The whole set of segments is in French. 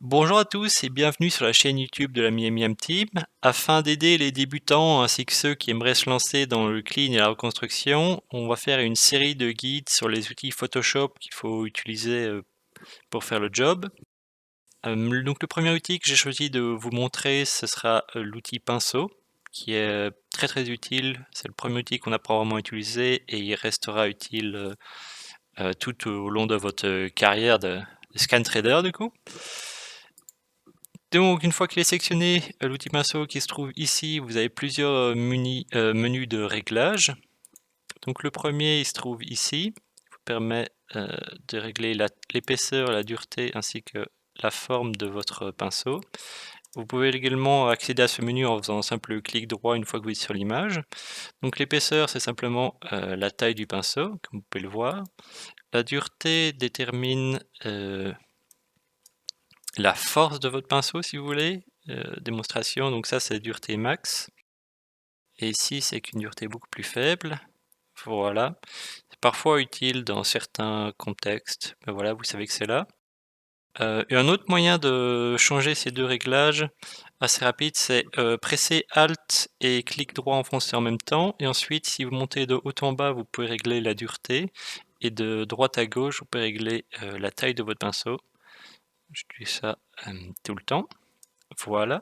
Bonjour à tous et bienvenue sur la chaîne YouTube de la Miam Team. Afin d'aider les débutants ainsi que ceux qui aimeraient se lancer dans le clean et la reconstruction, on va faire une série de guides sur les outils Photoshop qu'il faut utiliser pour faire le job. Donc le premier outil que j'ai choisi de vous montrer, ce sera l'outil pinceau, qui est très utile. C'est le premier outil qu'on apprend vraiment à utiliser et il restera utile tout au long de votre carrière de scan trader du coup. Donc une fois qu'il est sélectionné, l'outil pinceau qui se trouve ici, vous avez plusieurs menus de réglage. Donc le premier, il se trouve ici, il vous permet de régler l'épaisseur, la dureté ainsi que la forme de votre pinceau. Vous pouvez également accéder à ce menu en faisant un simple clic droit une fois que vous êtes sur l'image. Donc l'épaisseur, c'est simplement la taille du pinceau, comme vous pouvez le voir. La dureté détermine la force de votre pinceau, si vous voulez. Démonstration, donc ça c'est dureté max. Et ici, c'est qu'une dureté beaucoup plus faible. Voilà. C'est parfois utile dans certains contextes. Mais voilà, vous savez que c'est là. Et un autre moyen de changer ces deux réglages assez rapide, c'est presser Alt et clic droit enfoncé en même temps. Et ensuite, si vous montez de haut en bas, vous pouvez régler la dureté. Et de droite à gauche, vous pouvez régler la taille de votre pinceau. J'utilise ça tout le temps. Voilà.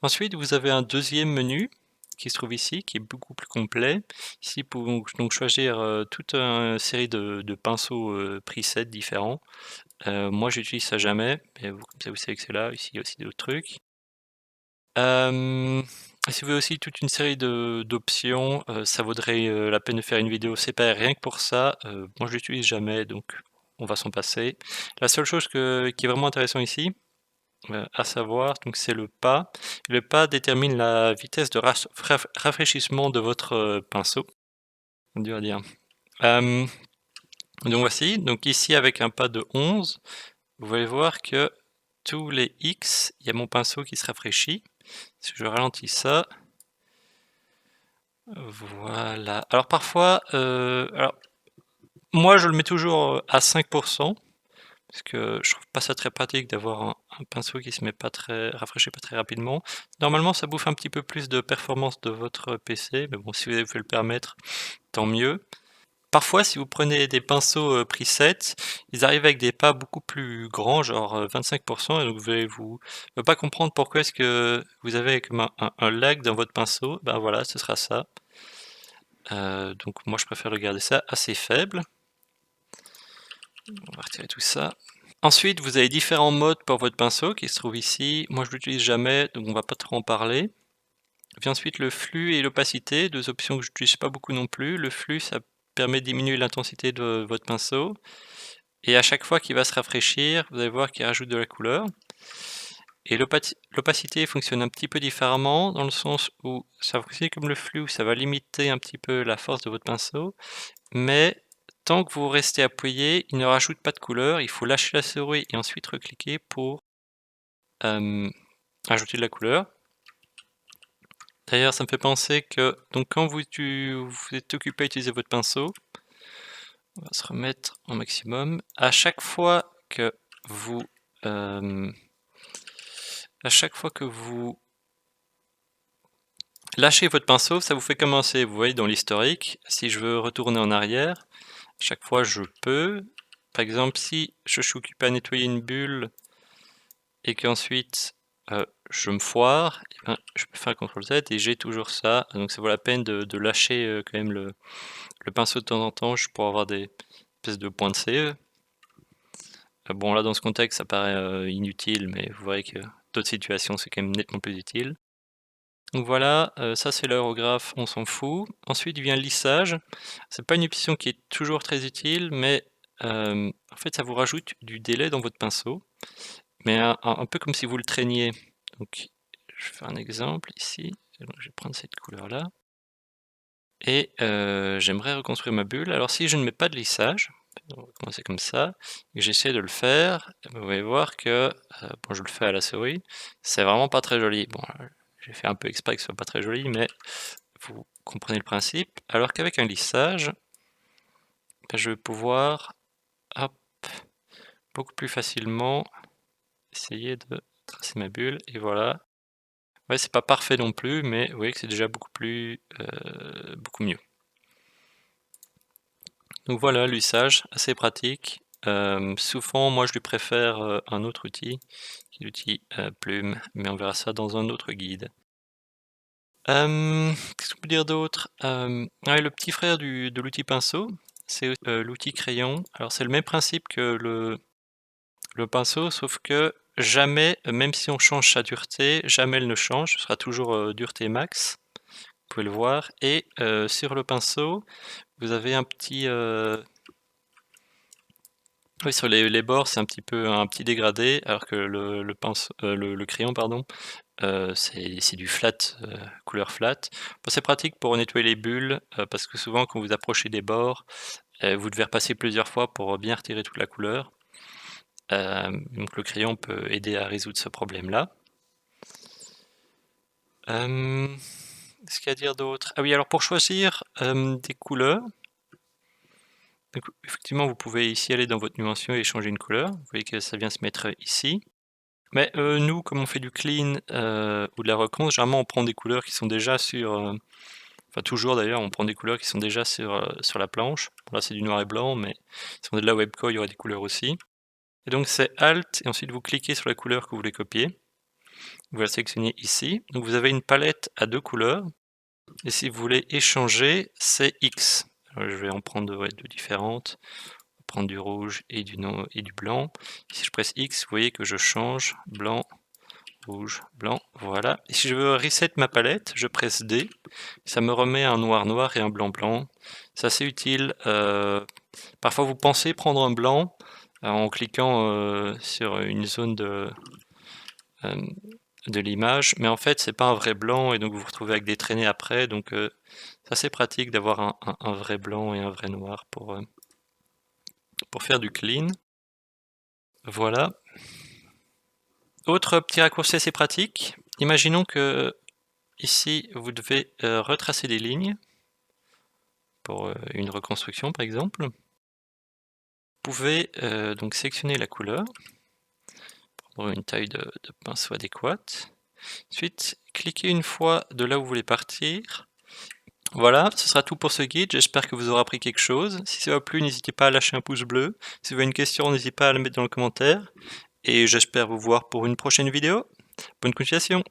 Ensuite, vous avez un deuxième menu qui se trouve ici, qui est beaucoup plus complet. Ici, vous pouvez donc choisir toute une série de pinceaux presets différents. Moi, j'utilise ça jamais, mais vous, comme ça, vous savez que c'est là. Ici, il y a aussi d'autres trucs. Si vous avez aussi toute une série d'options, ça vaudrait la peine de faire une vidéo séparée rien que pour ça. Moi, je l'utilise jamais, donc on va s'en passer. La seule chose qui est vraiment intéressant ici, à savoir, donc c'est le pas. Le pas détermine la vitesse de rafraîchissement de votre pinceau. Dur à dire. Donc voici, donc ici avec un pas de 11, vous allez voir que tous les X, il y a mon pinceau qui se rafraîchit. Si je ralentis ça, voilà. Alors parfois, moi je le mets toujours à 5%. Parce que je trouve pas ça très pratique d'avoir un pinceau qui se met pas très rafraîchit pas très rapidement. Normalement, ça bouffe un petit peu plus de performance de votre PC, mais bon, si vous pouvez le permettre, tant mieux. Parfois, si vous prenez des pinceaux preset, ils arrivent avec des pas beaucoup plus grands, genre 25%, et donc vous ne pas comprendre pourquoi est-ce que vous avez comme un lag dans votre pinceau. Ben voilà, ce sera ça. Donc moi, je préfère le garder ça assez faible. On va retirer tout ça. Ensuite, vous avez différents modes pour votre pinceau qui se trouve ici. Moi, je l'utilise jamais, donc on va pas trop en parler. Vient ensuite le flux et l'opacité, deux options que je n'utilise pas beaucoup non plus. Le flux, ça permet de diminuer l'intensité de votre pinceau. Et à chaque fois qu'il va se rafraîchir, vous allez voir qu'il rajoute de la couleur. Et l'opacité fonctionne un petit peu différemment, dans le sens où ça fonctionne comme le flux, où ça va limiter un petit peu la force de votre pinceau. Mais tant que vous restez appuyé, il ne rajoute pas de couleur, il faut lâcher la souris et ensuite recliquer pour ajouter de la couleur. D'ailleurs, ça me fait penser que donc quand vous êtes occupé à utiliser votre pinceau, on va se remettre au maximum. À chaque fois que vous lâchez votre pinceau, ça vous fait commencer. Vous voyez dans l'historique, si je veux retourner en arrière, à chaque fois je peux. Par exemple, si je suis occupé à nettoyer une bulle et qu'ensuite je me foire, eh ben, je peux faire CTRL Z et j'ai toujours ça. Donc ça vaut la peine de lâcher quand même le pinceau de temps en temps juste pour avoir des espèces de points de CE. Bon là dans ce contexte ça paraît inutile, mais vous voyez que d'autres situations c'est quand même nettement plus utile. Donc voilà, ça c'est l'aérographe, on s'en fout. Ensuite vient le lissage. C'est pas une option qui est toujours très utile, mais en fait ça vous rajoute du délai dans votre pinceau, mais un peu comme si vous le traîniez. Donc je fais un exemple ici, donc, je vais prendre cette couleur là. Et j'aimerais reconstruire ma bulle. Alors si je ne mets pas de lissage, on va commencer comme ça, et j'essaie de le faire, vous allez voir que, bon je le fais à la souris, c'est vraiment pas très joli. Bon, j'ai fait un peu exprès que ce soit pas très joli, mais vous comprenez le principe. Alors qu'avec un lissage, ben, je vais pouvoir, hop, beaucoup plus facilement, essayer de tracer ma bulle, et voilà. Ouais, c'est pas parfait non plus, mais vous voyez que c'est déjà beaucoup mieux. Donc voilà, l'usage, assez pratique. Souvent, moi, je lui préfère un autre outil, qui est l'outil Plume, mais on verra ça dans un autre guide. Qu'est-ce qu'on peut dire d'autre? Ouais, le petit frère de l'outil pinceau, c'est l'outil crayon. Alors c'est le même principe que le pinceau, sauf que jamais, même si on change sa dureté, jamais elle ne change, ce sera toujours dureté max, vous pouvez le voir. Et sur le pinceau, vous avez un petit... Oui, sur les bords, c'est un petit dégradé, alors que le pinceau, le crayon, pardon, c'est du flat, couleur flat. Bon, c'est pratique pour nettoyer les bulles, parce que souvent quand vous approchez des bords, vous devez repasser plusieurs fois pour bien retirer toute la couleur. Donc le crayon peut aider à résoudre ce problème-là. Qu'est-ce qu'il y a à dire d'autre? Ah oui, alors pour choisir des couleurs, donc effectivement vous pouvez ici aller dans votre nuance et changer une couleur. Vous voyez que ça vient se mettre ici. Mais nous, comme on fait du clean ou de la reconce, généralement on prend des couleurs qui sont déjà sur... enfin toujours d'ailleurs, on prend des couleurs qui sont déjà sur la planche. Bon, là c'est du noir et blanc, mais si on est de la Webco, il y aura des couleurs aussi. Et donc c'est Alt, et ensuite vous cliquez sur la couleur que vous voulez copier. Vous la sélectionnez ici. Donc vous avez une palette à 2 couleurs. Et si vous voulez échanger, c'est X. Alors, je vais en prendre deux différentes. On va prendre du rouge et du blanc. Si je presse X, vous voyez que je change blanc, rouge, blanc, voilà. Et si je veux reset ma palette, je presse D. Ça me remet un noir noir et un blanc blanc. C'est assez utile. Parfois vous pensez prendre un blanc en cliquant sur une zone de l'image, mais en fait c'est pas un vrai blanc, et donc vous vous retrouvez avec des traînées après. Donc c'est assez pratique d'avoir un vrai blanc et un vrai noir pour faire du clean. Voilà. Autre petit raccourci assez pratique, imaginons que ici vous devez retracer des lignes pour une reconstruction par exemple. Vous pouvez donc sélectionner la couleur, prendre une taille de pinceau adéquate. Ensuite, cliquez une fois de là où vous voulez partir. Voilà, ce sera tout pour ce guide, j'espère que vous aurez appris quelque chose. Si ça vous a plu, n'hésitez pas à lâcher un pouce bleu. Si vous avez une question, n'hésitez pas à la mettre dans le commentaire. Et j'espère vous voir pour une prochaine vidéo. Bonne continuation!